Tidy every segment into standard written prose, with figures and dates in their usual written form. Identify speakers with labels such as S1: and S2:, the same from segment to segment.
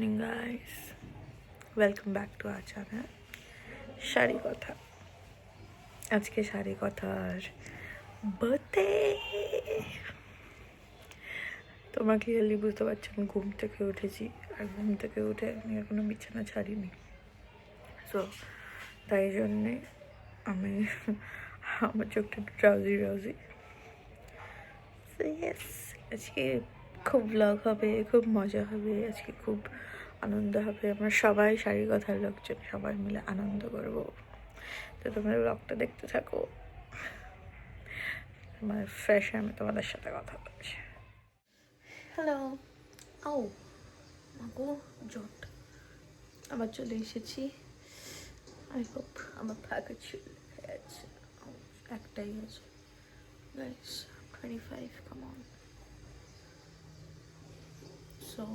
S1: Morning guys, welcome back to our channel sari কথা। আজকে শাড়ি কথার বার্থডে। তোমরা ক্লিয়ারলি বুঝতে পারছো আমি ঘুম থেকে উঠেছি, আর ঘুম থেকে উঠে আমি এখনো বিছানা ছাড়িনি। সো তাই জন্যে আমি আমার চোখটা একটু ড্রাউজি। সো ইয়েস, আজকে খুব ব্লগ হবে, খুব মজা হবে, আজকে খুব আনন্দ হবে। আমরা সবাই শাড়ি কথার লোকজন সবাই মিলে আনন্দ করবো। তো তোমরা ব্লগটা দেখতে থাকো, মানে ফ্রেশ আমি তোমাদের সাথে কথা বলছি। হ্যালো, আও মাগো জট, আবার চলে এসেছি। আই হোপ আমার ফাঁকা চুল আছে, একটাই আছে গাইস, 25, come on. So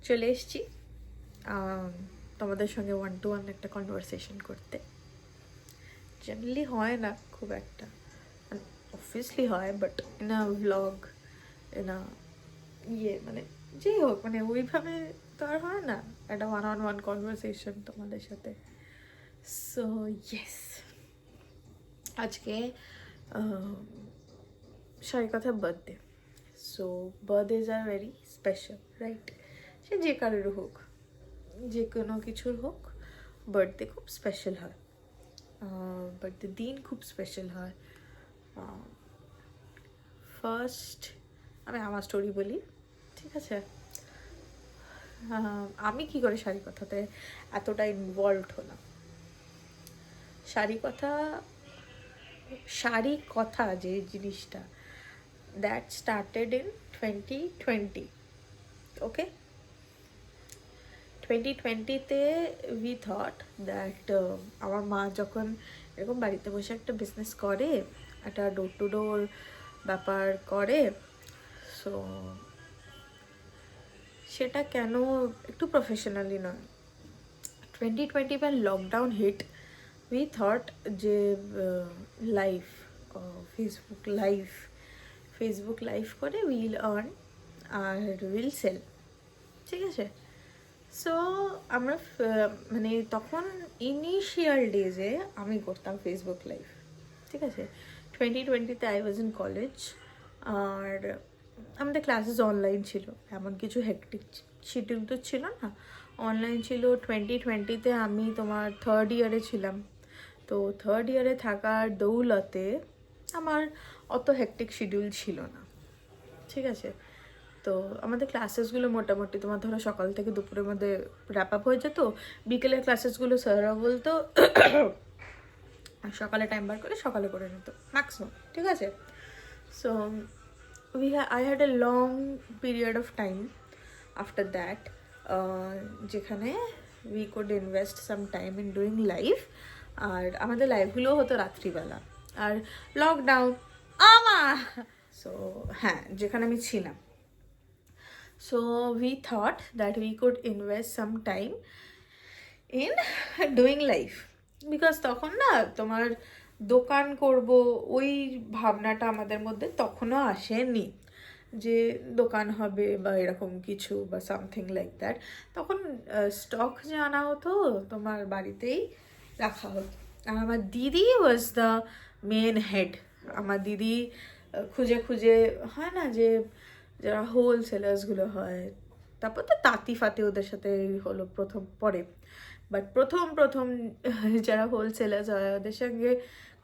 S1: চলে এসছি তোমাদের সঙ্গে 1-to-1 একটা কনভারসেশন করতে। জেনারেলি হয় না খুব একটা, অবভিয়াসলি হয়, but in a vlog, in a মানে যেই হোক, মানে ওইভাবে তো আর হয় না একটা 1-on-1 কনভারসেশন তোমাদের সাথে। সো ইয়েস, আজকে Shari Kotha birthday. So birthdays are very special, right? সে যে কারোর হোক, যে কোনো কিছুর হোক, বার্থডে খুব স্পেশাল হয়, বার্থডে দিন খুব স্পেশাল হয়। ফার্স্ট আমি আমার স্টোরি বলি, ঠিক আছে? আমি কি করে শাড়ি কথাতে এতটা ইনভলভড হলাম। শাড়ি কথা যে জিনিসটা, দ্যাট স্টার্টেড ইন 2020, ওকে? 2020-তে উই থট দ্যাট আমার মা যখন এরকম বাড়িতে বসে একটা বিজনেস করে, একটা ডোর টু ডোর ব্যাপার করে, সো সেটা কেন একটু প্রফেশনালি নয়। 2020 when lockdown hit, we thought যে লাইভ ফেসবুক লাইভ করে উইল আর্ন আর উইল সেল, ঠিক আছে? সো আমরা মানে তখন ইনিশিয়াল ডেজে আমি করতাম ফেসবুক লাইভ, ঠিক আছে? 2020-তে আই ওয়াজ ইন কলেজ, আর আমাদের ক্লাসেস অনলাইন ছিল, এমন কিছু হেক্টিক শিডিউল তো ছিল না, অনলাইন ছিল। 2020-তে আমি তোমার থার্ড ইয়ারে ছিলাম, তো থার্ড ইয়ারে থাকার দৌলতে আমার অত হেক্টিক শিডিউল ছিল না, ঠিক আছে? তো আমাদের ক্লাসেসগুলো মোটামুটি তোমার ধরো সকাল থেকে দুপুরের মধ্যে র্যাপ আপ হয়ে যেত। বিকেলের ক্লাসেসগুলো স্যাররা বলতো সকালে টাইম বার করে সকালে করে নিত ম্যাক্সিমাম, ঠিক আছে? So I had a long period of time after that, যেখানে we could invest some time in doing live, আর আমাদের লাইভগুলো হতো রাত্রিবেলা, আর লকডাউন সো হ্যাঁ, যেখানে আমি ছিলাম। So we thought that we could invest some time in doing life, because তখন না তোমার দোকান করব ওই ভাবনাটা আমাদের মধ্যে তখনও আসেনি, যে দোকান হবে বা এরকম কিছু বা সামথিং লাইক দ্যাট। তখন স্টক যে আনা হতো তোমার বাড়িতেই রাখা হতো, আর আমার দিদি ওয়াজ দ্য মেন হেড। আমার দিদি খুঁজে খুঁজে, হয় না যে যারা হোলসেলার্সগুলো হয়, তারপর তো তাঁতি ফাতে ওদের সাথে হলো প্রথম পরে, বাট প্রথম যারা হোলসেলার্স হয় ওদের সঙ্গে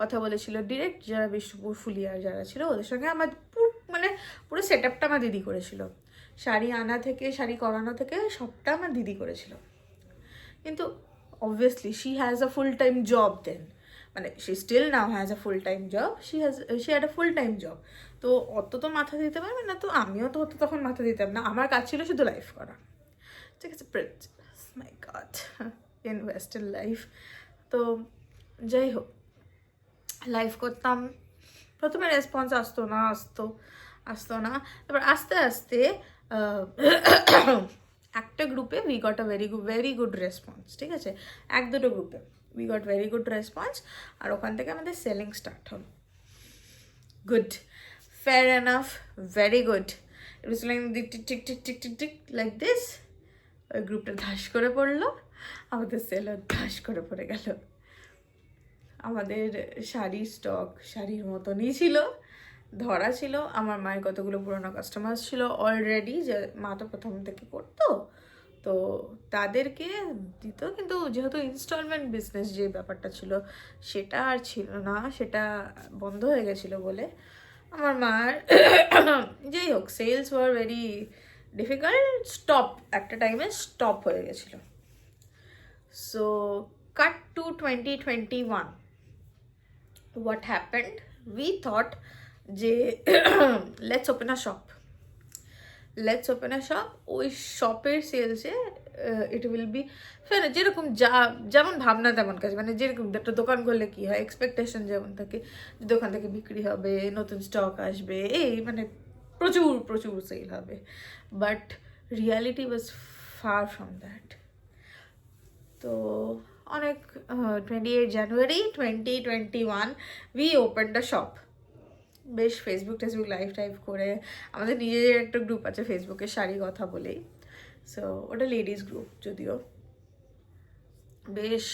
S1: কথা বলেছিল ডিরেক্ট, যারা বিষ্ণুপুর ফুলিয়ার যারা ছিল ওদের সঙ্গে আমার পুরো সেট আপটা আমার দিদি করেছিল। শাড়ি আনা থেকে শাড়ি করানো থেকে সবটা আমার দিদি করেছিল। কিন্তু obviously she has a full time job then, মানে she still now has a full time job, she had a full time job. তো অত তো মাথা দিতে পারবে না, তো আমিও তো অত তখন মাথা দিতাম না, আমার কাজ ছিল শুধু লাইফ করা, ঠিক আছে? মাই গড, ইনভেস্ট ইন লাইফ। তো যাই হোক, লাইভ করতাম, প্রথমে রেসপন্স আসতো না, তারপর আস্তে আস্তে একটা গ্রুপে we got a very good response, ঠিক আছে? 1-2 গ্রুপে we got very good response, আর ওখান থেকে আমাদের সেলিং স্টার্ট হলো। Good, fair enough, very good. It was like tick tick tick tick tick tick like this. ওই গ্রুপটা ধাস করে পড়লো, আমাদের সেলও ধাস করে পড়ে গেল। আমাদের শাড়ির স্টক শাড়ির মতনই ছিল, ধরা ছিল। আমার মায়ের কতগুলো পুরোনো কাস্টমার ছিল অলরেডি, যে মা তো প্রথম থেকে করতো, তো তাদেরকে দিত। কিন্তু যেহেতু ইনস্টলমেন্ট বিজনেস যে ব্যাপারটা ছিল সেটা আর ছিল না, সেটা বন্ধ হয়ে গেছিলো বলে আমার মার যাই হোক sales were very difficult, stop একটা টাইমে স্টপ হয়ে গেছিলো। So cut to 2021, what happened, we thought যে let's open a shop, ওই শপের সেলসে ইট উইল বি ফের, যেরকম যেমন ভাবনা তেমন কাজ, মানে যেরকম একটা দোকান করলে কি হয় এক্সপেকটেশন যেমন থাকে, যে দোকান থেকে বিক্রি হবে, নতুন স্টক আসবে, এই মানে প্রচুর প্রচুর সেল হবে। But reality was far from that. তো অনেক 28 জানুয়ারি 2021 উই ওপেনড আ শপ। বেশ ফেসবুক লাইভ টাইভ করে, আমাদের নিজেদের একটা গ্রুপ আছে ফেসবুকে শাড়ি কথা বলেই, সো ওটা লেডিস গ্রুপ যদিও। বেশ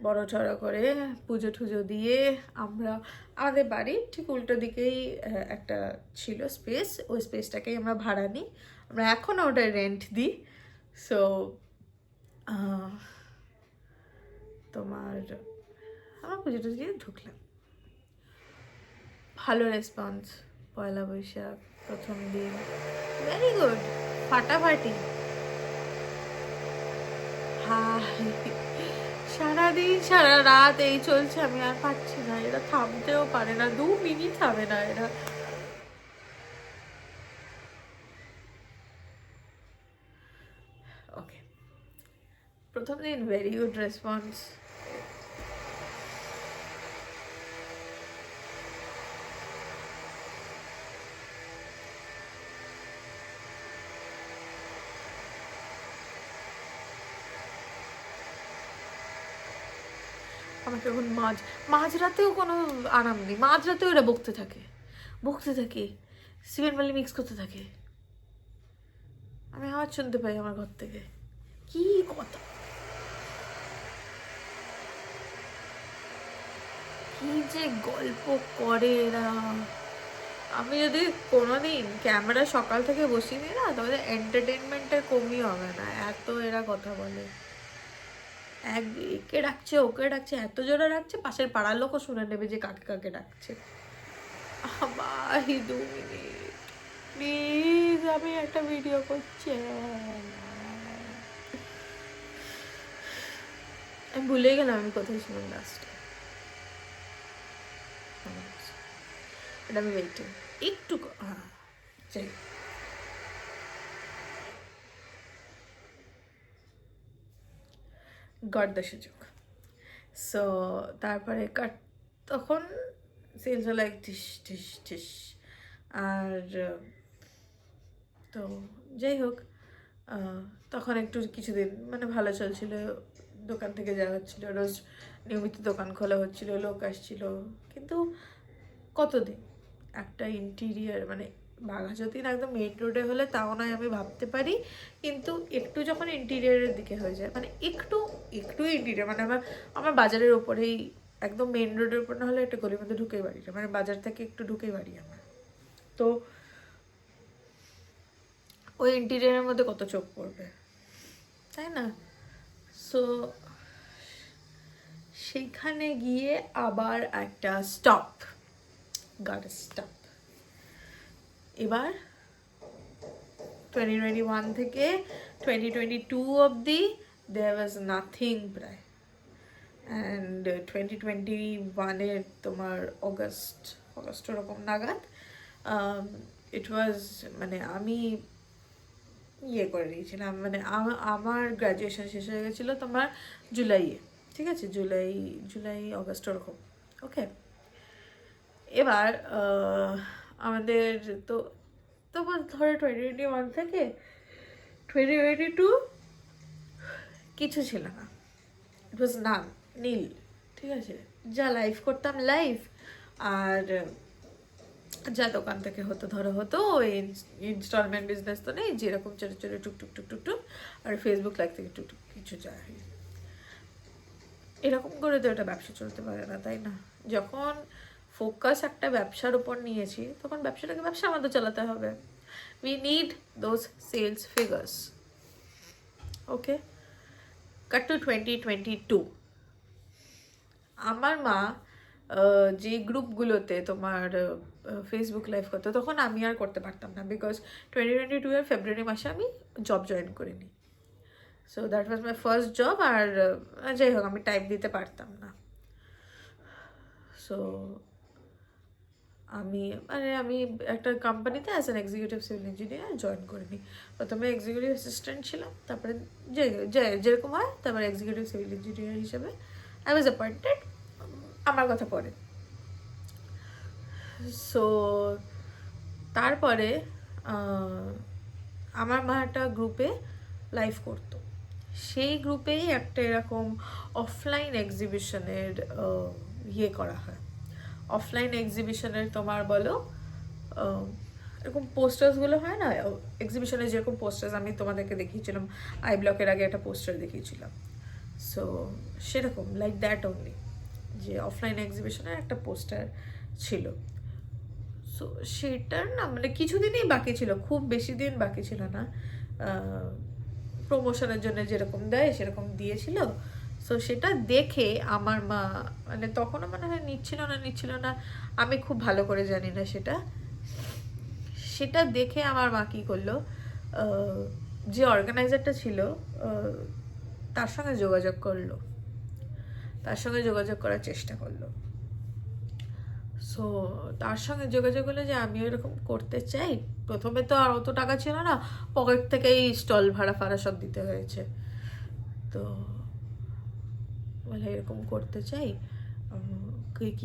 S1: বড় চড়া করে পুজো টুজো দিয়ে আমরা, আমাদের বাড়ির ঠিক উল্টো দিকেই একটা ছিল স্পেস, ওই স্পেসটাকেই আমরা ভাড়া নিই, আমরা এখনও ওটা রেন্ট দিই। সো তোমার আমরা পুজো টুজো দিয়ে ঢুকলাম, ভালো রেসপন্স। পয়লা বৈশাখ প্রথম দিন ভেরি গুড, ফাটাফাটি। সারাদিন সারা রাত এই চলছে, আমি আর পাচ্ছি না, এরা থামতেও পারে না, 2 মিনিট থামে না এরা। ওকে, প্রথম দিন ভেরি গুড রেসপন্স। আমার যখন মাঝরাতেও কোনো আরাম নেই, মাঝরাতেও এরা বকতে থাকে সিমেন্ট বালি মিক্স করতে থাকে, আমি আওয়াজ শুনতে পাই আমার ঘর থেকে, কি কথা, কি যে গল্প করে এরা। আমি যদি কোনোদিন ক্যামেরা সকাল থেকে বসিয়ে দিই না, তাহলে এন্টারটেনমেন্টের কমই হবে না, এত এরা কথা বলে। একে ডাকছে ওকে ডাকছে, এত জোরে ডাকছে পাশের পাড়ার লোকও শুনে নেবে যে কাকে কাকে ডাকছে। আবার 2 মিনিট প্লিজ, আমি একটা ভিডিও করছি। আমি ভুলে গেলাম আমি কোথায় ছিলাম লাস্টে, এটা আমি ওয়েটিং একটু, হ্যাঁ যাই। গড দ্য সুযোগ। সো তারপরে তখন সেলস লাইক টিস টিস টিস। আর তো যাই হোক, তখন একটু কিছুদিন মানে ভালো চলছিল, দোকান থেকে যাওয়া হচ্ছিলো, রোজ নিয়মিত দোকান খোলা হচ্ছিলো, লোক আসছিল। কিন্তু কতদিন একটা ইন্টিরিয়ার, মানে বাঘাযতীন একদম মেইন রোডে হলে তাও নয় আমি ভাবতে পারি, কিন্তু একটু যখন ইন্টিরিয়ারের দিকে হয়ে যায়, মানে একটু ইন্টিরিয়ার, মানে আমার বাজারের ওপরেই, একদম মেইন রোডের উপর না হলে একটা গলির মধ্যে ঢুকেই বাড়িটা, মানে বাজার থেকে একটু ঢুকেই বাড়ি আমার। তো ওই ইন্টিরিয়ারের মধ্যে কত চোখ পড়বে, তাই না? সো সেইখানে গিয়ে আবার একটা স্টপ। এবার 2021 থেকে 2022 অবধি there was nothing প্রায়, অ্যান্ড 2021-এর তোমার অগস্ট ওরকম নাগাদ ইট ওয়াজ, মানে আমি ইয়ে করে দিয়েছিলাম, মানে আমার গ্র্যাজুয়েশন শেষ হয়ে গেছিলো তোমার জুলাইয়ে, ঠিক আছে, জুলাই অগস্ট ওরকম। ওকে, এবার আমাদের তো ধরো 2021 থেকে 2022 কিছু ছিল না, ইট ওয়াজ নীল, ঠিক আছে। যা লাইভ করতাম লাইভ, আর যা দোকান থেকে হতো ওই ইনস্টলমেন্ট বিজনেস তো নেই, যেরকম ছোটো ছোটো টুকটুক টুকটুক টুক, আর ফেসবুক লাইভ থেকে টুকটুক কিছু যায়, এরকম করে তো এটা ব্যবসা চলতে পারে না, তাই না? যখন ফোকাস একটা ব্যবসার উপর নিয়েছি তখন ব্যবসাটাকে ব্যবসার মতো চালাতে হবে। We need those sales figures. Okay, cut to 2022। আমার মা যে গ্রুপগুলোতে তোমার ফেসবুক লাইভ করতো, তখন আমি আর করতে পারতাম না, বিকজ 2022 এর ফেব্রুয়ারি মাসে আমি জব জয়েন করিনি। So that was my first job. আর যাই হোক, আমি টাইপ দিতে পারতাম না। সো আমি একটা কোম্পানিতে as an executive civil engineer join করিনি। প্রথমে এক্সিকিউটিভ অ্যাসিস্ট্যান্ট ছিলাম, তারপরে যেরকম হয়, তারপরে এক্সিকিউটিভ সিভিল ইঞ্জিনিয়ার হিসেবে আই ওয়াজ অ্যাপয়েন্টেড। আমার কথা পরে। সো তারপরে আমার মা একটা গ্রুপে লাইভ করতো, সেই গ্রুপেই একটা এরকম অফলাইন এক্সিবিশনের ইয়ে করা হয়। অফলাইন এক্সিবিশনের তোমার বলো এরকম পোস্টার্সগুলো হয় না, এক্সিবিশনে যেরকম পোস্টার্স আমি তোমাদেরকে দেখিয়েছিলাম, আই ব্লকের আগে একটা পোস্টার দেখিয়েছিলাম। সো সেরকম লাইক দ্যাট অনলি, যে অফলাইন এক্সিবিশনের একটা পোস্টার ছিল। সো সেটার না মানে কিছুদিনই বাকি ছিল, খুব বেশি দিন বাকি ছিল না। প্রমোশনের জন্য যেরকম দেয় সেরকম দিয়েছিল। সো সেটা দেখে আমার মা, মানে তখনও মনে হয় নিচ্ছিল না, আমি খুব ভালো করে জানি না সেটা দেখে আমার মা কী করলো, যে অর্গানাইজারটা ছিল তার সঙ্গে যোগাযোগ করার চেষ্টা করলো। সো তার সঙ্গে যোগাযোগ হলো যে আমি এরকম করতে চাই। প্রথমে তো আর অত টাকা ছিল না, পকেট থেকেই স্টল ভাড়া সব দিতে হয়েছে। তো বলে এরকম করতে চাই,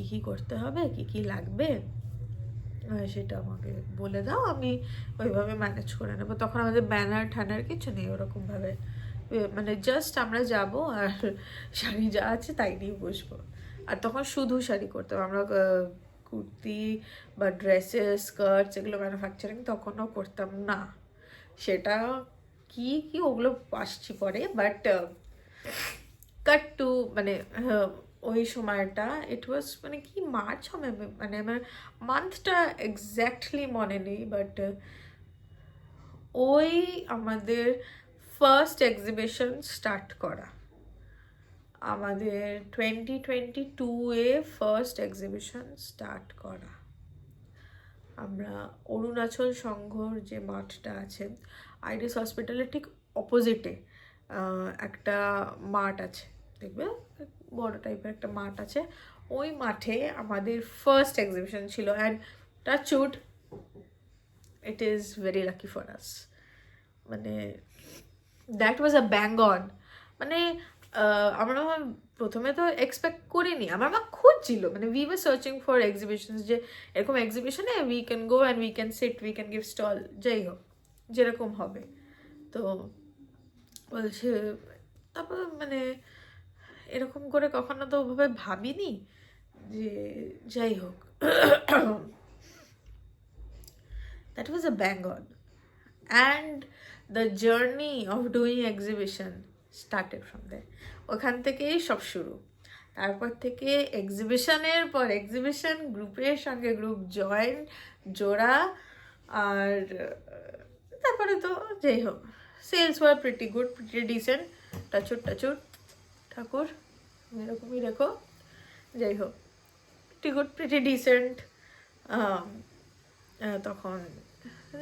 S1: কী করতে হবে, কী লাগবে সেটা আমাকে বলে দাও, আমি ওইভাবে ম্যানেজ করে নেবো। তখন আমাদের ব্যানার ঠ্যানার কিছু নেই ওরকমভাবে, মানে জাস্ট আমরা যাব আর শাড়ি যা আছে তাই নিয়ে বসবো। আর তখন শুধু শাড়ি করতাম আমরা, কুর্তি বা ড্রেসেস স্কার্টস এগুলো ম্যানুফ্যাকচারিং তখনও করতাম না। সেটা কি ওগুলো আসছি পরে। বাট কাট টু মানে ওই সময়টা ইট ওয়াজ মানে কি মার্চ হবে, মানে আমার মান্থটা এক্স্যাক্টলি মনে নেই, বাট ওই আমাদের ফার্স্ট এক্সিবিশন স্টার্ট করা, আমাদের 2022 ফার্স্ট এক্সিবিশন স্টার্ট করা। আমরা অরুণাচল সংঘর যে মাঠটা আছে, আইডিস হসপিটালের ঠিক অপোজিটে একটা মাঠ আছে, দেখবে বড় টাইপের একটা মাঠ আছে, ওই মাঠে আমাদের ফার্স্ট এক্সিবিশন ছিল। And touch wood, it is very lucky for us, মানে that was a bang on. মানে আমরা প্রথমে তো এক্সপেক্ট করিনি, আমার মা খুঁজছিল, মানে we were searching for exhibitions, যে এরকম এক্সিবিশনে we can go and we can sit, we can give stall, যাই হোক যেরকম হবে। তো বলছে, তারপর মানে এরকম করে কখনো তো ওভাবে ভাবিনি, যে যাই হোক that was a bang on, and the journey of doing exhibition started from there. ওখান থেকেই সব শুরু। তারপর থেকে এক্সিবিশনের পর এক্সিবিশন, গ্রুপের সঙ্গে গ্রুপ জয়েন, জোড়া, আর তারপরে তো যাই হোক sales were pretty good, pretty decent, টাচুট ঠাকুর এরকমই রেখো, যাই হোক প্রিটি গুড, প্রিটি ডিসেন্ট। তখন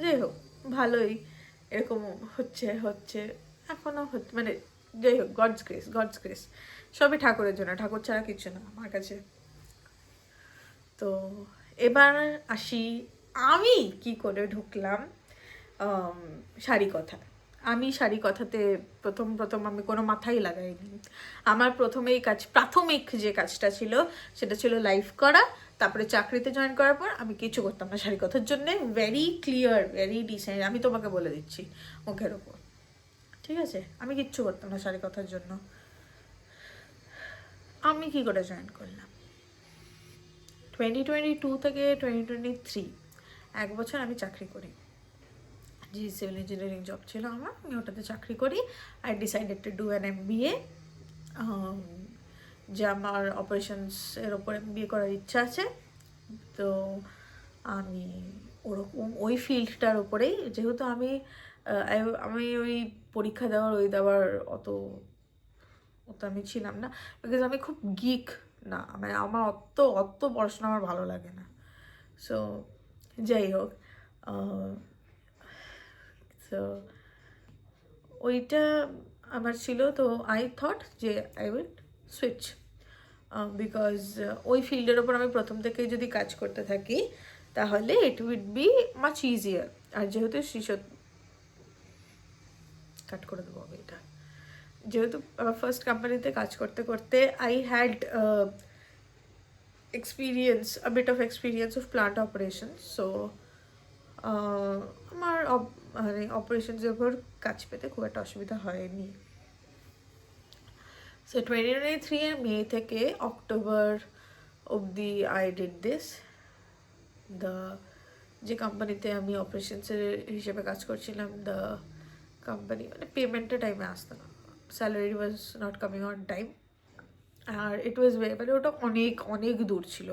S1: যাই হোক ভালোই এরকম হচ্ছে এখনও হচ্ছে, মানে যাই হোক গডস গ্রেস, সবই ঠাকুরের জন্য, ঠাকুর ছাড়া কিছু না আমার কাছে। তো এবার আসি আমি কি করে ঢুকলাম শাড়ি কথা। আমি শাড়ি কথাতে প্রথম আমি কোনো মাথাই লাগাইনি। আমার প্রাথমিক যে কাজটা ছিল সেটা ছিল লাইভ করা। তারপরে চাকরিতে জয়েন করার পর আমি কিছু করতাম না শাড়ি কথার জন্য, ভেরি ক্লিয়ার, ভেরি ডিসেন্ট, আমি তোমাকে বলে দিচ্ছি মুখের ওপর, ঠিক আছে? আমি কিচ্ছু করতাম না শাড়ি কথার জন্য। আমি কি করে জয়েন করলাম 2022 থেকে 2023 1 বছর আমি চাকরি করি, যে সিভিল ইঞ্জিনিয়ারিং জব ছিল আমার, আমি ওটাতে চাকরি করি। I decided to do an MBA, যে আমার অপারেশনসের ওপর MBA করার ইচ্ছা আছে। তো আমি ওরকম ওই ফিল্ডটার ওপরেই, যেহেতু আমি ওই পরীক্ষা দেওয়ার অত আমি ছিলাম না, বিকজ আমি খুব গিক না, মানে আমার অত পড়াশোনা আমার ভালো লাগে না। সো যাই হোক, তো ওইটা আমার ছিল। তো আই থট যে আই উইল সুইচ, বিকজ ওই ফিল্ডের ওপর আমি প্রথম থেকেই যদি কাজ করতে থাকি তাহলে ইট উইড বি মাচ ইজিয়ার। আর যেহেতু কাট করে দেবো আমি এটা, যেহেতু আমার ফার্স্ট কোম্পানিতে কাজ করতে করতে I had experience, a bit of experience of plant operations. So আমার মানে অপারেশনসের উপর কাজ পেতে খুব একটা অসুবিধা হয়নি। সো 2023 এর মে থেকে অক্টোবর অবধি আই ডিড দিস। যে কোম্পানিতে আমি অপারেশনসের হিসেবে কাজ করছিলাম, দ্য কোম্পানি মানে পেমেন্টের টাইমে আসতো না, salary was not coming on time. আর ইট ওয়াজ মানে ওটা অনেক দূর ছিল।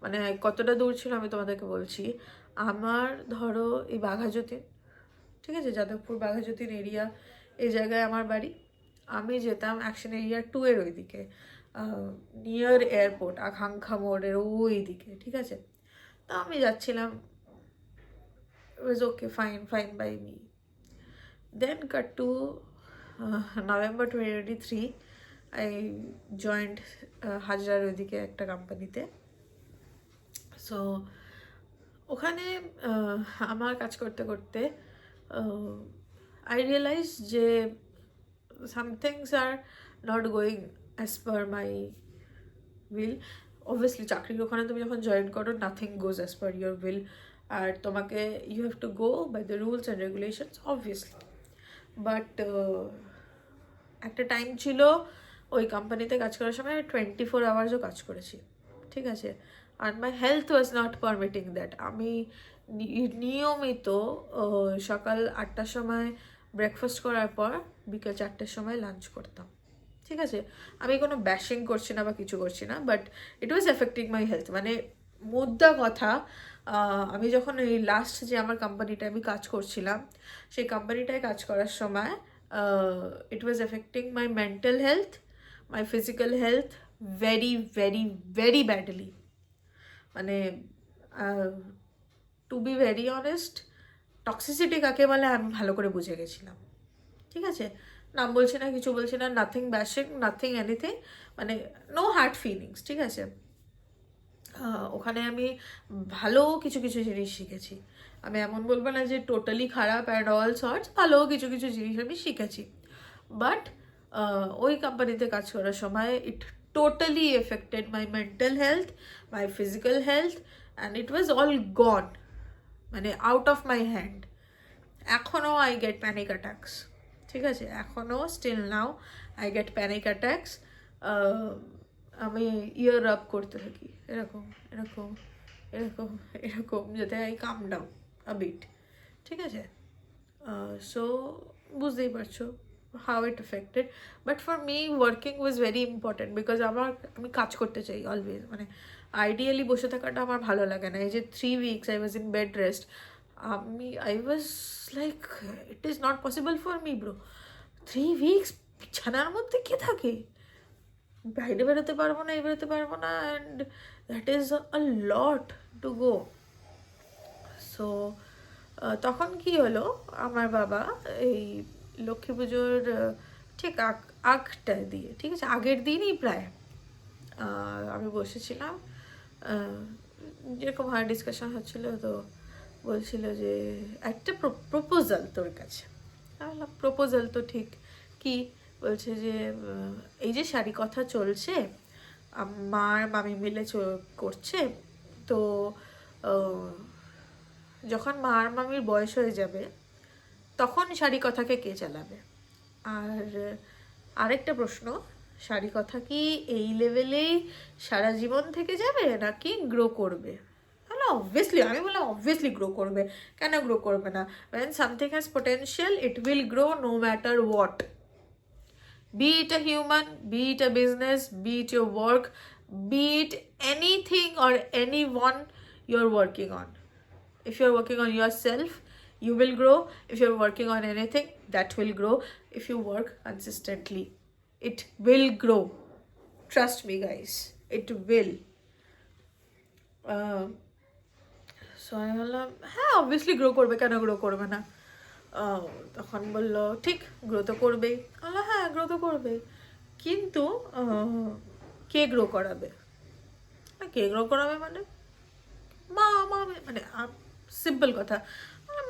S1: মানে কতটা দূর ছিল আমি তোমাদেরকে বলছি। আমার ধরো এই বাঘাযতীন, ঠিক আছে, যাদবপুর বাঘাযতীন এরিয়া, এই জায়গায় আমার বাড়ি। আমি যেতাম অ্যাকশন এরিয়া 2 এর ওইদিকে, নিয়ার এয়ারপোর্ট, আকাঙ্ক্ষা মোড়ের ওই দিকে, ঠিক আছে। তো আমি যাচ্ছিলাম, was okay, fine by me. Then cut to November 2023, I joined হাজরার ওইদিকে একটা কোম্পানিতে। সো ওখানে আমার কাজ করতে করতে আই রিয়েলাইজ যে some things are not going as per my will. Obviously চাকরির ওখানে তুমি যখন জয়েন করো, nothing goes as per your will, আর তোমাকে you have to go by the rules and regulations, obviously. But একটা টাইম ছিল ওই কোম্পানিতে কাজ করার সময় 24 আওয়ার্সও কাজ করেছি, ঠিক আছে। আর my health was not permitting that. আমি নিয়মিত সকাল 8টার সময় ব্রেকফাস্ট করার পর বিকেল 4টার সময় লাঞ্চ করতাম, ঠিক আছে। আমি কোনো ব্যাশিং করছি না বা কিছু করছি না, but it was affecting my health. মানে মুদ্রা কথা, আমি যখন এই লাস্ট যে আমার কোম্পানিটা আমি কাজ করছিলাম, সেই কোম্পানিটায় কাজ করার সময় it was affecting my mental health, my physical health very badly. মানে to be very honest, toxicity কাকে বলে আমি ভালো করে বুঝে গেছিলাম, ঠিক আছে। নাম বলছি না, কিছু বলছি না, নাথিং ব্যাশিং, নাথিং এনিথিং, মানে নো হার্ড ফিলিংস, ঠিক আছে। ওখানে আমি ভালো কিছু জিনিস শিখেছি। আমি এমন বলবো না যে টোটালি খারাপ অ্যান্ড অল সর্টস, ভালো কিছু জিনিস আমি শিখেছি। বাট ওই কোম্পানিতে কাজ করার সময় it totally affected my mental health, my physical health, and it was all gone, মানে আউট অফ মাই হ্যান্ড। এখনও আই গেট প্যানিক অ্যাটাকস, ঠিক আছে, এখনও still now I get panic attacks. আমি ইয়ার আপ করতে থাকি, এরকম এরকম এরকম এরকম, যাতে I come down a bit, ঠিক আছে। সো বুঝতেই পারছো how it affected. But for me working was very important, because আমি কাজ করতে চাই অলওয়েজ। মানে আইডিয়ালি বসে থাকাটা আমার ভালো লাগে না। এই যে 3 weeks I was in bed rest, I was like it is not possible for me bro. 3 weeks বিছানার মধ্যে কে থাকে? বাইরে বেরোতে পারবো না, বেরোতে পারবো না, and that is a lot to go. So তখন কি হলো, আমার বাবা এই লক্ষ্মী পুজোর ঠিক আগটা দিয়ে, ঠিক আছে, আগের দিনই প্রায় আমি বসেছিলাম, যেরকম হার ডিসকাশন হচ্ছিলো, তো বলছিল যে একটা প্রপোজাল তোর কাছে। প্রপোজাল তো ঠিক, কি বলছে যে এই যে শাড়ি কথা চলছে, মার মামি মিলে করছে, তো যখন মার মামির বয়স হয়ে যাবে তখন শাড়ি কথাকে কে চালাবে? আর আরেকটা প্রশ্ন, শাড়ি কথা কি এই লেভেলেই সারা জীবন থেকে যাবে নাকি গ্রো করবে? হ্যালো, অবভিয়াসলি, আমি বললাম অবভিয়াসলি গ্রো করবে, কেন গ্রো করবে না? when something has potential it will grow no matter what, be it a human, be it a business, be it your work, be it anything or anyone you're working on. If you're working on yourself, you will grow. If you're working on anything, that will grow. If you work consistently, it will grow. Trust me, guys, it will. So আমি বললাম হ্যাঁ obviously grow করবে, কেন grow করবে না? তখন বললো ঠিক, গ্রো তো করবেই। বললো হ্যাঁ গ্রো তো করবেই, কিন্তু কে গ্রো করাবে? কে গ্রো করাবে মানে মা মামি, মানে সিম্পল কথা,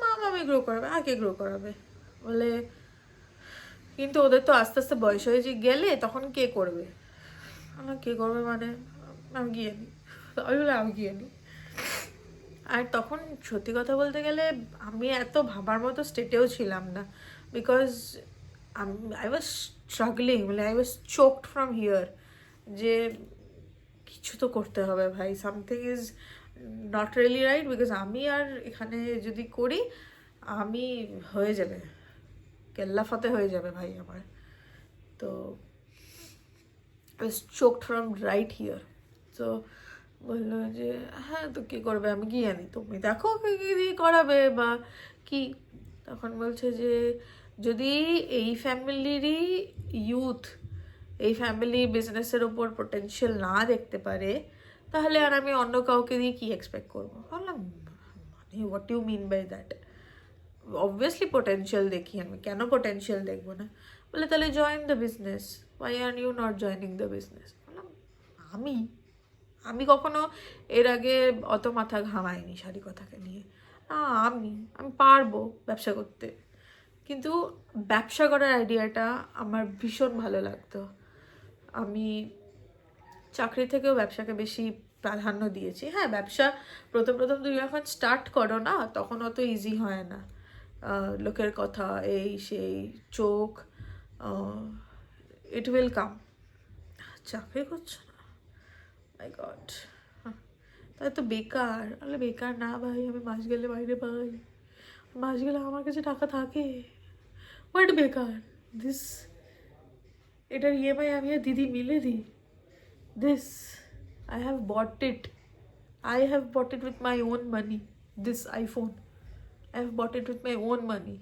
S1: মা মামি গ্রো করাবে, আর কে গ্রো করাবে? বলে কিন্তু ওদের তো আস্তে আস্তে বয়স হয়ে গেলে তখন কে করবে? কে করবে মানে আমি গিয়ে নিই। আমি বলে আমি গিয়ে নিই। আর তখন সত্যি কথা বলতে গেলে আমি এত ভাবার মতো স্টেটেও ছিলাম না, বিকজ আই ওয়াজ স্ট্রাগলিং, মানে I was choked from here, যে কিছু তো করতে হবে ভাই, something is not really right, because আমি আর এখানে যদি করি আমি হয়ে যাবে, কেল্লা ফতে হয়ে যাবে ভাই আমার। তো I was choked from right here. তো বললো যে হ্যাঁ তো কী করবে, আমি গিয়ে আনি, তুমি দেখো কি দিয়ে করাবে বা কি। তখন বলছে যে যদি এই ফ্যামিলিরই ইউথ এই ফ্যামিলি বিজনেসের ওপর পোটেনশিয়াল না দেখতে পারে, তাহলে আর আমি অন্য কাউকে দিয়ে কী এক্সপেক্ট করবো? বললাম মানে what you mean by that? Obviously potential দেখি আমি, কেন পোটেনশিয়াল দেখবো না? বলে তাহলে join the business, why are you not joining the business? বললাম আমি কখনো এর আগে অত মাথা ঘামাইনি শাড়ি কথাকে নিয়ে। আমি পারবো ব্যবসা করতে, কিন্তু ব্যবসা করার আইডিয়াটা আমার ভীষণ ভালো লাগতো। আমি চাকরি থেকেও ব্যবসাকে বেশি প্রাধান্য দিয়েছি। হ্যাঁ, ব্যবসা প্রথম তুমি যখন স্টার্ট করো না, তখন অত ইজি হয় না, লোকের কথা এই সেই চোখ, ইট উইল কাম। চাকরি করছো না, মাই গড, তাই তো বেকার। আরে বেকার না ভাই, আমি মাস গেলে বাইরে পাই, মাস গেলে আমার কাছে টাকা থাকে। হোয়াট বেকার? দিস, এটার ইএমআই আমি আর দিদি মিলে দিই। This I have bought it. I have bought it with my own money. This iPhone, I have bought it with my own money.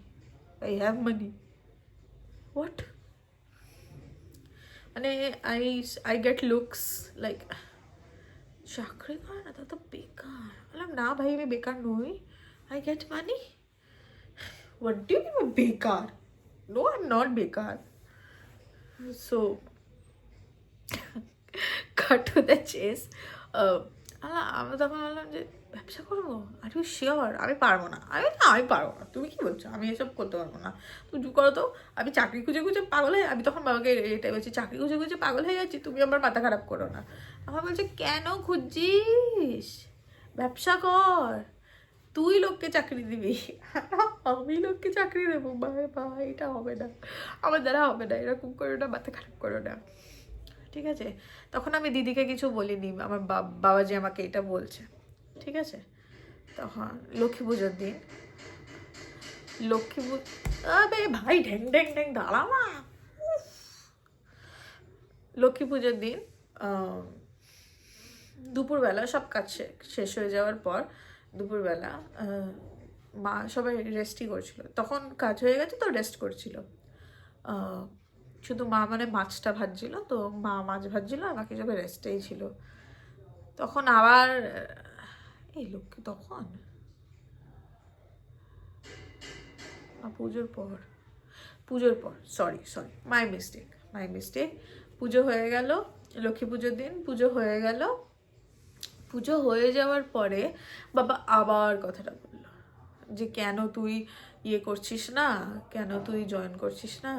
S1: I have money. What? মানে I get looks like চাকরি করে না, তা তো বেকার। বললাম না ভাই, আমি বেকার নই, I get money. What do you mean by বেকার? No, I'm not বেকার. So cut to the chase. আমি তখন বললাম যে ব্যবসা করবো, আর ইউ শিওর? আমি পারবো না। আমি পারবো না। তুমি কি বলছো? আমি এসব করতে পারবো না। তুমি করো তো। আমি চাকরি খুঁজে পাগল হয়ে, আমি তখন বাবাকে এটাই বলছি, চাকরি খুঁজে পাগল হয়ে যাচ্ছি, তুমি আমার মাথা খারাপ করো না। আমার বলছে কেন খুঁজছিস, ব্যবসা কর, তুই লোককে চাকরি দিবি। আমি লোককে চাকরি দেবো? ভাই এটা হবে না, আমার দ্বারা হবে না, এরকম করো না, মাথা খারাপ করো না, ঠিক আছে? তখন আমি দিদিকে কিছু বলিনি, আমার বাবা যে আমাকে এটা বলছে, ঠিক আছে? তখন লক্ষ্মী পুজোর দিন, আবে ভাই ঢ্যাং ঢ্যাং ঢ্যাং দাঁড়া না। লক্ষ্মী পুজোর দিন দুপুরবেলা সব কাজ শেষ হয়ে যাওয়ার পর দুপুরবেলা মা সবাই রেস্টই করছিল, তখন কাজ হয়ে গেছে তো রেস্ট করছিল, শুধু মা মানে মাছটা ভাজছিল, তো মা মাছ ভাজছিল, আমাকে সবাই রেস্টেই ছিল। তখন আবার এই লক্ষ্মী তখন পুজোর পর সরি মাই মিস্টেক, পুজো হয়ে গেল, লক্ষ্মী পুজোর দিন পুজো হয়ে গেল। পুজো হয়ে যাওয়ার পরে বাবা আবার কথাটা বললো যে কেন তুই করছিস না, কেন তুই জয়েন করছিস না,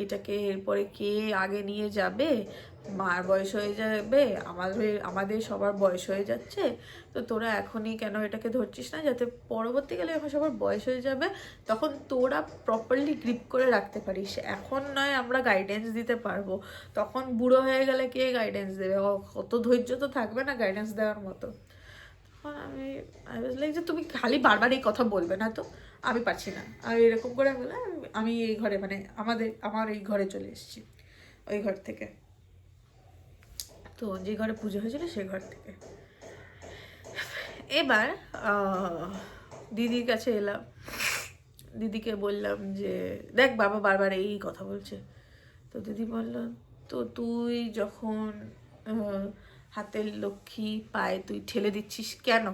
S1: এটাকে এরপরে কে আগে নিয়ে যাবে, মার বয়স হয়ে যাবে, আমাদের সবার বয়স হয়ে যাচ্ছে, তো তোরা এখনই কেন এটাকে ধরছিস না, যাতে পরবর্তীকালে যখন সবার বয়স হয়ে যাবে তখন তোরা প্রপারলি গ্রিপ করে রাখতে পারিস। এখন নয় আমরা গাইডেন্স দিতে পারবো, তখন বুড়ো হয়ে গেলে কে গাইডেন্স দেবে? অত ধৈর্য তো থাকবে না গাইডেন্স দেওয়ার মতো। তখন আই ওয়াজ লাইক যে তুমি খালি বারবার এই কথা বলবে না তো, আমি পারছি না। আর এরকম করে বলে আমি এই ঘরে মানে আমার এই ঘরে চলে এসেছি, ওই ঘর থেকে, তো যে ঘরে পুজো হয়েছিল সেই ঘর থেকে। এবার দিদির কাছে এলাম, দিদিকে বললাম যে দেখ বাবা বারবার এই কথা বলছে। তো দিদি বলল তো তুই যখন হাতের লক্ষ্মী পায়ে তুই ঠেলে দিচ্ছিস কেন?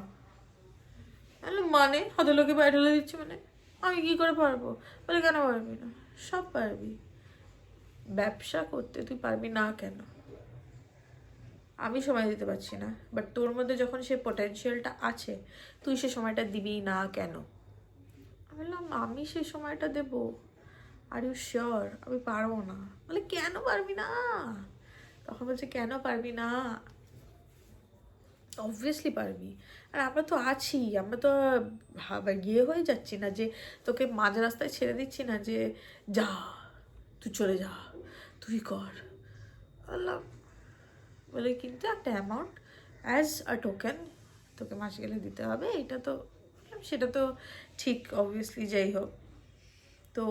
S1: মানে হাতের লক্ষ্মী পায়ে ঠেলে দিচ্ছি মানে আমি কি করে পারবো? বলে কেন পারবি না? সব পারবি। ব্যবসা করতে তুই পারবি না কেন? আমি সময় দিতে পারছি না, বাট তোর মধ্যে যখন সে পটেনশিয়ালটা আছে তুই সে সময়টা দিবি না কেন? আমি বললাম আমি সেই সময়টা দেবো? Are you sure? আমি পারবো না। বলে কেন পারবি না? তখন বলছে কেন পারবি না? অবভিয়াসলি পারবি। আর আমরা তো আছি, আমরা তো গিয়ে হয়ে যাচ্ছি না যে তোকে মাঝ রাস্তায় ছেড়ে দিচ্ছি না যে যা তুই চলে যা তুই কর। বললাম বলে কিন্তু একটা অ্যামাউন্ট অ্যাজ আ টোকেন তোকে মাস গেলে দিতে হবে, এটা তো সেটা তো ঠিক অবভিয়াসলি যাই হোক। তো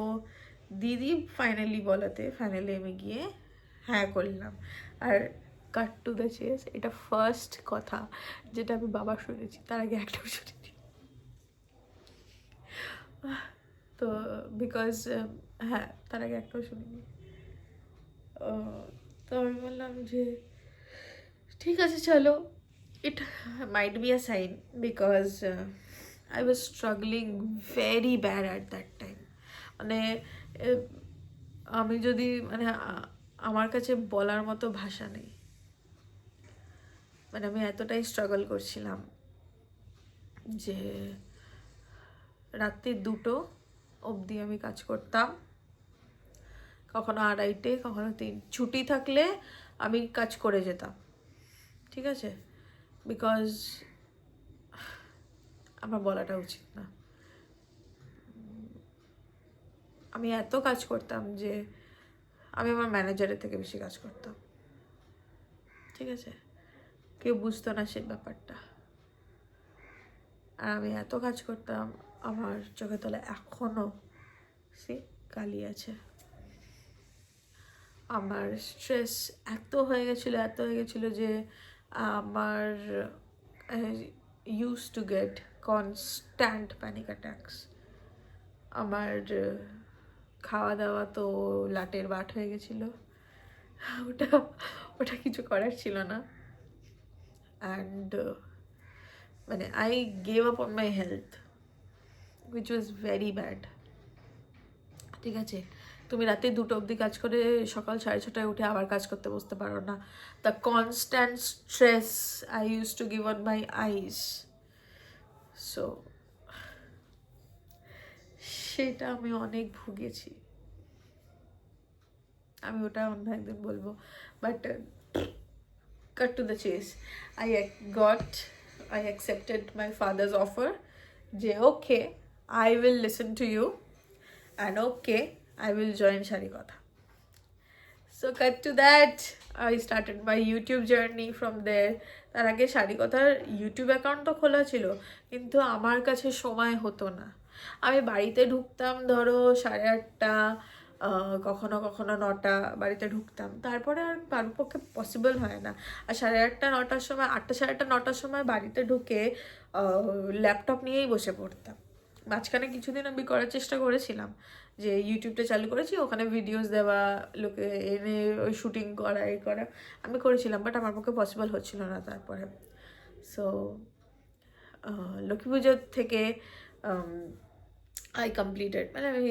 S1: দিদি ফাইনালি বলাতে ফাইনালি আমি গিয়ে হ্যাঁ করলাম। আর কাট টু দ্য চেস, এটা ফার্স্ট কথা যেটা আমি বাবা শুনেছি, তার আগে একটাও শুনিনি। তো বিকজ হ্যাঁ তার আগে একটাও শুনিনি। তো আমি বললাম যে ঠিক আছে চলো, it might be a sign because I was struggling very bad at that time. মানে আমি যদি মানে আমার কাছে বলার মতো ভাষা নেই, মানে আমি এতটাই স্ট্রাগল করছিলাম যে রাত্রি 2টো অবধি আমি কাজ করতাম, কখনো 2:30, কখনো 3। ছুটি থাকলে আমি কাজ করে যেতাম, ঠিক আছে? বিকজ আমার বলাটা উচিত না, আমি এত কাজ করতাম যে আমি আমার ম্যানেজারের থেকে বেশি কাজ করতাম, ঠিক আছে? কেউ বুঝতো না সে ব্যাপারটা। আর আমি এত কাজ করতাম, আমার চোখে তলে এখনও কালি আছে। আমার স্ট্রেস এত হয়ে গেছিলো যে আমার use to get constant panic attacks. আমার খাওয়া দাওয়া তো লাটের বাট হয়ে গেছিলো, ওটা কিছু করার ছিল না। অ্যান্ড মানে I gave up on my health which was very bad, ঠিক আছে? তুমি রাতে 2টো অবধি কাজ করে সকাল 6:30টায় উঠে আবার কাজ করতে বসতে পারো না। The constant stress I use to give on my eyes, so সেটা আমি অনেক ভুগেছি, আমি ওটা অন্য একদিন বলবো। But cut to the chase, I accepted my father's offer যে okay I will listen to you and okay I will join Sharikatha. So cut to that, I started my YouTube journey from there. তার আগে Sharikathaর YouTube account তো খোলা ছিল, কিন্তু আমার কাছে সময় হতো না। আমি বাড়িতে ঢুকতাম ধরো 8:30, কখনো কখনো 9টা বাড়িতে ঢুকতাম, তারপরে আর কারোর পক্ষে পসিবল হয় না। আর 8:30 9টার সময় 8টা 9:30 9টার সময় বাড়িতে ঢুকে ল্যাপটপ নিয়েই বসে পড়তাম। মাঝখানে কিছুদিন আমি করার চেষ্টা করেছিলাম যে ইউটিউবটা চালু করেছি, ওখানে ভিডিওস দেওয়া, লোকে এনে ওই শুটিং করা এই করা আমি করেছিলাম, বাট আমার পক্ষে পসিবল হচ্ছিল না। তারপরে সো লক্ষ্মী পুজোর থেকে আই কমপ্লিটেড, মানে আমি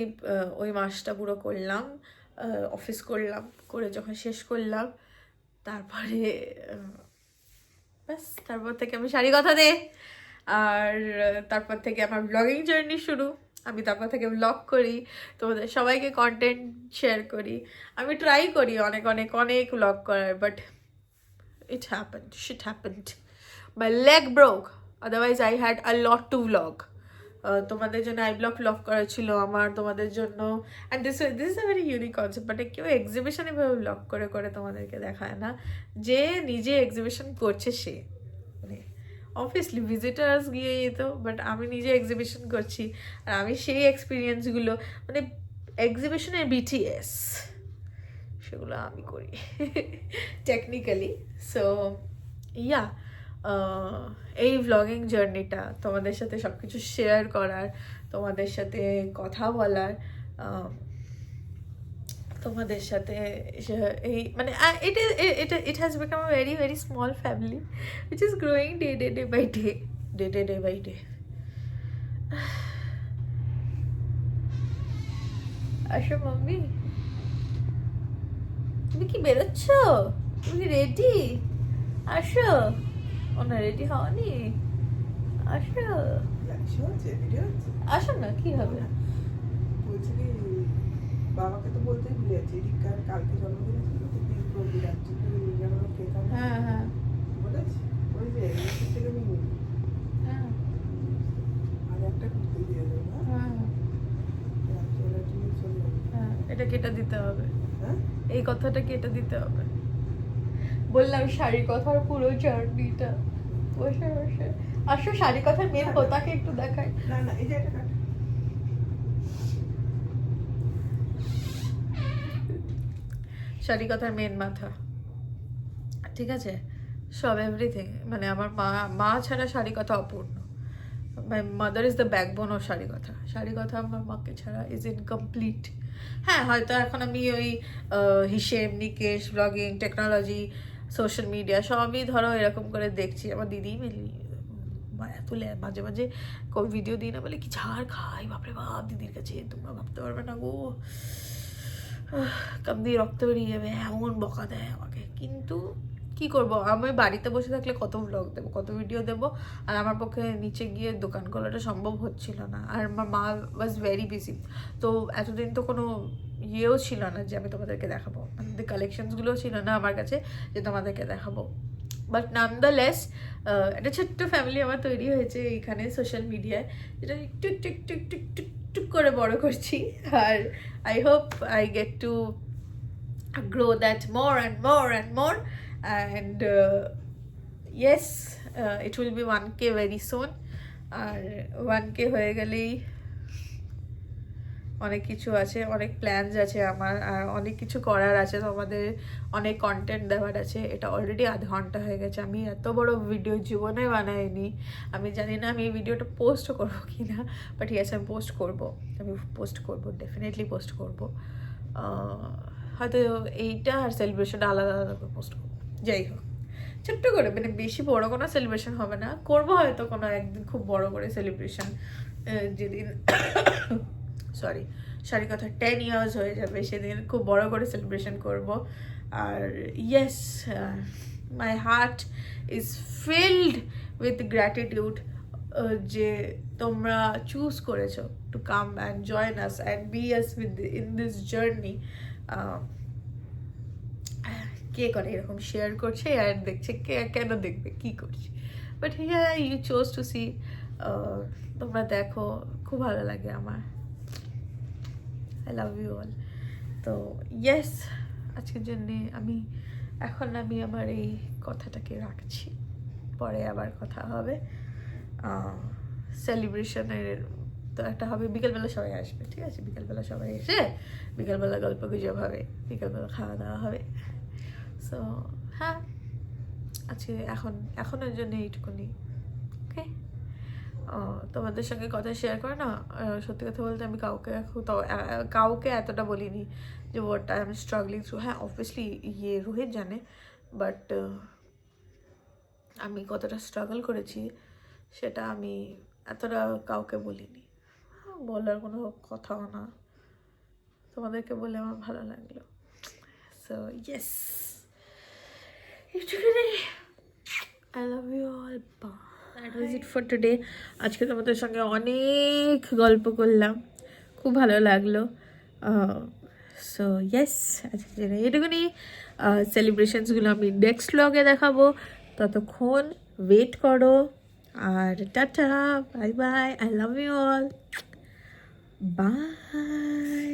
S1: ওই মাসটা পুরো করলাম, অফিস করলাম, করে যখন শেষ করলাম তারপরে ব্যাস তারপর থেকে আমি Sharikatha দে। আর তারপর থেকে আমার ব্লগিং জার্নি শুরু। আমি তারপর থেকে ব্লগ করি, তোমাদের সবাইকে কন্টেন্ট শেয়ার করি, আমি ট্রাই করি অনেক অনেক অনেক ব্লগ করার, but it happened. My leg broke, otherwise I had a lot to vlog. তোমাদের জন্য আই ব্লগ করা ছিল আমার, তোমাদের জন্য। And this is a very unique concept, but কেউ এক্সিবিশন এভাবে ব্লগ করে তোমাদেরকে দেখায় না, যে নিজে এক্সিবিশন করছে সে। মানে অবভিয়াসলি ভিজিটার্স গিয়ে যেত, বাট আমি নিজে এক্সিবিশন করছি আর আমি সেই এক্সপিরিয়েন্সগুলো মানে এক্সিবিশনের বিটিএস সেগুলো আমি করি টেকনিক্যালি। সো ইয়া, এই ভ্লগিং জার্নিটা তোমাদের সাথে সব কিছু শেয়ার করার, তোমাদের সাথে কথা বলার, তোমাদের সাথে এই মানে it has become a very very small family which is growing day by day. আসো মাম্মি, তুমি কি বেরোচ্ছ? তুমি রেডি? আসো। ও না, রেডি হওনি? আসো আসো না, কি হবে?
S2: বলছি কি, বাবাকে তো বলতেই ভুলে যাচ্ছি, রিকার কালকে জন্মদিন আছে তো তিন করবি রাত্রি যেন খেতাম।
S1: হ্যাঁ হ্যাঁ
S2: বলেছি ওই যে থেকে নিয়ে
S1: হ্যাঁ
S2: আর একটা করতে দিয়ে দেবো। হ্যাঁ
S1: হ্যাঁ
S2: রাত্রিবেলা তুমি চলে যাবে।
S1: হ্যাঁ, এটা কেটে দিতে হবে,
S2: হ্যাঁ
S1: এই কথাটা কেটে দিতে হবে। বললাম শাড়ি কথার পুরো জার্নিটা। বসে বসে আসো, শাড়ি কথার মেন কথাকে একটু দেখাই।
S2: না না, এই যে এটা কাট।
S1: শাড়ি কথার মেন মাথা, ঠিক আছে, সব এভরিথিং। মানে আমার মা ছাড়া শাড়ি কথা অপূর্ণ। My mother is the backbone of sari কথা। শাড়ি কথা আমার মাকে ছাড়া ইজ ইনকমপ্লিট। হ্যাঁ, হয়তো এখন আমি ওই হিসেব নিকেশ, ব্লগিং, টেকনোলজি, সোশ্যাল মিডিয়া সবই ধরো এরকম করে দেখছি। আমার দিদি মেনলি মায়া তুলে মাঝে মাঝে ভিডিও দিই না, বলে কি ঝাড় খাই, বাপরে বাপ দিদির কাছে তোমরা ভাবতে পারবে না গো, কাম দিয়ে রক্ত বেরিয়ে যাবে, এমন বকা দেয় আমাকে। কিন্তু কি করব, আমি বাড়িতে বসে থাকলে কত ব্লগ দেবো, কত ভিডিও দেবো, আর আমার পক্ষে নিচে গিয়ে দোকান খোলাটা সম্ভব হচ্ছিল না। আর আমার মা ওয়াজ ভেরি বিজি, তো এতদিন তো কোনো ইয়েও ছিল না যে আমি তোমাদেরকে দেখাবো, মানে কালেকশনসগুলোও ছিল না আমার কাছে যে তোমাদেরকে দেখাবো। বাট নানদালেস একটা ছোট্ট ফ্যামিলি আমার তৈরি হয়েছে এইখানে সোশ্যাল মিডিয়ায়, যেটা একটু একটু একটু একটু একটু একটু করে বড় করছি। আর I hope I get to grow that more and more and more, and yes, it will be 1K very soon. আর 1K হয়ে গেলেই অনেক কিছু আছে, অনেক প্ল্যানস আছে আমার, আর অনেক কিছু করার আছে, তোমাদের অনেক কন্টেন্ট দেওয়ার আছে। এটা অলরেডি আধ ঘন্টা হয়ে গেছে, আমি এত বড় ভিডিও জীবনে বানাইনি। আমি জানি না আমি এই ভিডিওটা পোস্ট করবো কি না, বাট ইয়েস আমি পোস্ট করবো, ডেফিনেটলি পোস্ট করবো। হয়তো এইটা আর সেলিব্রেশনটা আলাদা আলাদা করে পোস্ট করবো। যাই হোক, ছোট্ট করে, মানে বেশি বড় কোনো সেলিব্রেশন হবে না, করবো হয়তো কোনো একদিন খুব বড় করে সেলিব্রেশন, যেদিন সরি শাড়ি কথা 10 ইয়ার্স হয়ে যাবে, সেদিন খুব বড় করে সেলিব্রেশন করব। আর yes, my heart is filled with gratitude যে তোমরা চুজ করেছো to come and join us and be us with in this journey. কে করে এরকম শেয়ার করছে আর দেখছে, কে কেন দেখবে, কি করছে, বাট হ্যাঁ ইউ চোজ টু সি। তোমরা দেখো, খুব ভালো লাগে আমার। I love you all. তো ইয়েস, আজকের জন্যে আমি আমার এই কথাটাকে রাখছি, পরে আবার কথা হবে। সেলিব্রেশনের তো একটা হবে, বিকেলবেলা সবাই আসবে, ঠিক আছে, বিকেলবেলা সবাই এসে বিকেলবেলা গল্প গুজব হবে, বিকেলবেলা খাওয়া দাওয়া হবে। সো হ্যাঁ, আজকে এখনের জন্য এইটুকুনি, ওকে। তোমাদের সঙ্গে কথা শেয়ার করে না, সত্যি কথা বলতে আমি কাউকে এতটা বলিনি যে what I am struggling through. হ্যাঁ, অবভিয়াসলি রোহিত জানে, বাট আমি কতটা স্ট্রাগল করেছি সেটা আমি এতটা কাউকে বলিনি, বলার কোনো কথাও না। তোমাদেরকে বলে আমার ভালো লাগলো। So yes, I love you all. Bye. That was it for today. আজকে তোমাদের সঙ্গে অনেক গল্প করলাম, খুব ভালো লাগলো। সো ইয়েস, আজকে এটুকুনি। সেলিব্রেশনসগুলো আমি নেক্সট ব্লগে দেখাবো, ততক্ষণ ওয়েট করো। আর tata, bye bye, I love you all, by.